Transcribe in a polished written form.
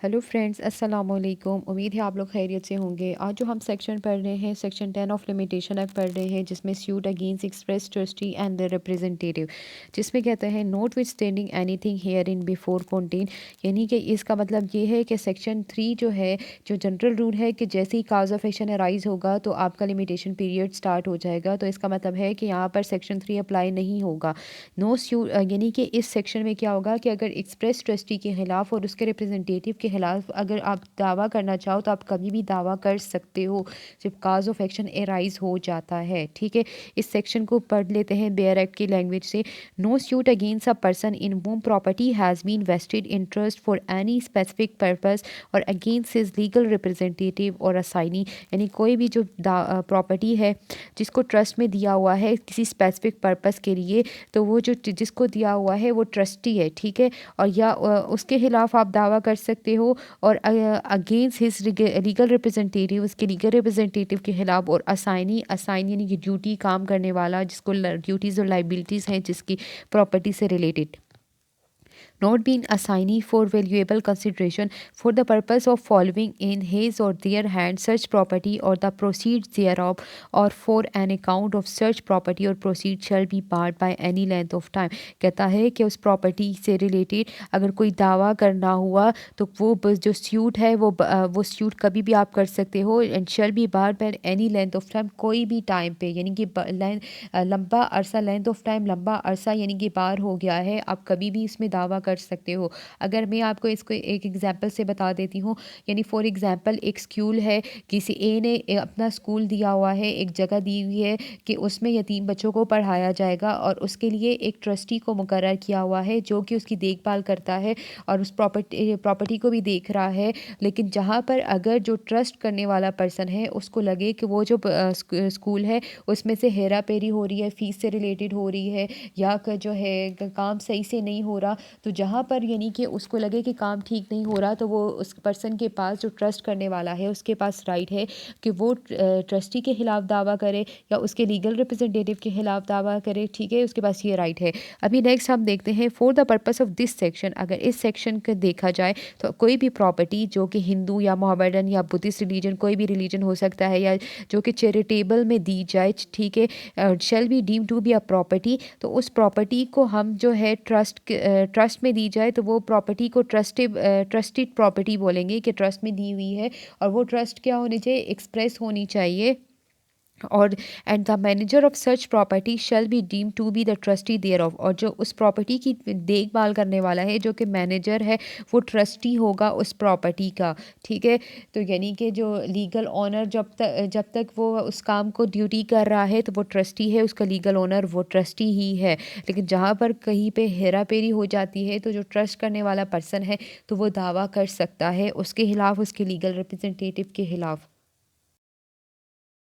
Hello friends, अस्सलाम वालेकुम। उम्मीद है आप लोग खैरियत से होंगे। आज जो हम सेक्शन पढ़ रहे हैं, सेक्शन 10 ऑफ लिमिटेशन एक्ट पढ़ रहे हैं, जिसमें suit against express trustee and the representative, जिसमें कहते हैं note with standing anything here in before contain. यानी कि इसका मतलब ये है कि सेक्शन 3 जो है, जो जनरल रूल है कि जैसे ही काज ऑफ एक्शन अराइज होगा तो आपका लिमिटेशन पीरियड स्टार्ट हो जाएगा। तो इसका मतलब है कि यहाँ पर सेक्शन 3 अप्लाई नहीं होगा। नो सूट यानी कि इस सेक्शन में क्या होगा कि अगर एक्सप्रेस ट्रस्टी के खिलाफ और उसके रिप्रेजेंटेटिव के खिलाफ अगर आप दावा करना चाहो तो आप कभी भी दावा कर सकते हो जब काज ऑफ एक्शन एराइज हो जाता है। ठीक है, इस सेक्शन को पढ़ लेते हैं बेयर एक्ट की लैंग्वेज से। No suit against a person in whom property has been vested in trust for any specific purpose और अगेंस्ट हिज लीगल रिप्रेजेंटेटिव और असाइनी। यानी कोई भी जो प्रॉपर्टी है जिसको ट्रस्ट में दिया हुआ है किसी स्पेसिफिक पर्पस के लिए, तो वो जो जिसको दिया हुआ है वो ट्रस्टी है। ठीक है, और या उसके खिलाफ आप दावा कर सकते हो और अगेंस्ट हिज लीगल रिप्रेजेंटेटिव, उसके लीगल रिप्रेजेंटेटिव के खिलाफ, और असाइनी, असाइन यानी कि ड्यूटी काम करने वाला, जिसको ड्यूटीज़ और लाइबिलिटीज़ हैं जिसकी प्रॉपर्टी से related. Not being assignee for valuable consideration for the purpose of following in his or their hand such property or the proceeds thereof, or for an account of such property or proceeds shall be barred by any length of time। कहता है कि उस property से related अगर कोई दावा करना हुआ तो वो जो स्यूट है वो स्यूट कभी भी आप कर सकते हो, and shall be barred by any length of time, कोई भी टाइम पे। यानी कि लंबा अरसा, लेंथ ऑफ टाइम लंबा अरसा यानी कि पार हो गया है, आप कभी भी इसमें दावा कर सकते हो। अगर मैं आपको इसको एक एग्जांपल से बता देती हूँ, यानी फॉर एग्जांपल एक स्कूल है, किसी ए ने अपना स्कूल दिया हुआ है, एक जगह दी हुई है कि उसमें यतीम बच्चों को पढ़ाया जाएगा, और उसके लिए एक ट्रस्टी को मुकर्रर किया हुआ है जो कि उसकी देखभाल करता है और उस प्रॉपर्टी को भी देख रहा है। लेकिन जहाँ पर अगर जो ट्रस्ट करने वाला पर्सन है उसको लगे कि वो जो स्कूल है उसमें से हेरा फेरी हो रही है, फीस से रिलेटेड हो रही है, या जो है काम सही से नहीं हो रहा, तो जहाँ पर यानी कि उसको लगे कि काम ठीक नहीं हो रहा, तो वो उस पर्सन के पास, जो ट्रस्ट करने वाला है उसके पास राइट है कि वो ट्रस्टी के खिलाफ दावा करे या उसके लीगल रिप्रेजेंटेटिव के खिलाफ दावा करे। ठीक है, उसके पास ये राइट है। अभी नेक्स्ट हम देखते हैं for the purpose of this section. अगर इस सेक्शन को देखा जाए तो कोई भी प्रॉपर्टी जो कि हिंदू या मोहम्मडन या बुद्धिस्ट रिलीजन, कोई भी रिलीजन हो सकता है, या जो कि चैरिटेबल में दी जाए, ठीक है, shall be deem to be a property, तो उस प्रॉपर्टी को हम जो है ट्रस्ट में दी जाए तो वो प्रॉपर्टी को ट्रस्टेड प्रॉपर्टी बोलेंगे कि ट्रस्ट में दी हुई है। और वो ट्रस्ट क्या होनी चाहिए, एक्सप्रेस होनी चाहिए। और and the manager of such property shall be deem to be the trustee thereof, और जो उस प्रॉपर्टी की देखभाल करने वाला है जो कि मैनेजर है वो ट्रस्टी होगा उस प्रॉपर्टी का। ठीक है, तो यानी कि जो लीगल ओनर जब तक वो उस काम को ड्यूटी कर रहा है तो वो ट्रस्टी है, उसका लीगल ओनर वो ट्रस्टी ही है। लेकिन जहाँ पर कहीं पे हेरा फेरी हो जाती है तो जो ट्रस्ट करने वाला पर्सन है तो वो दावा कर सकता है उसके खिलाफ, उसके लीगल रिप्रेजेंटेटिव के खिलाफ।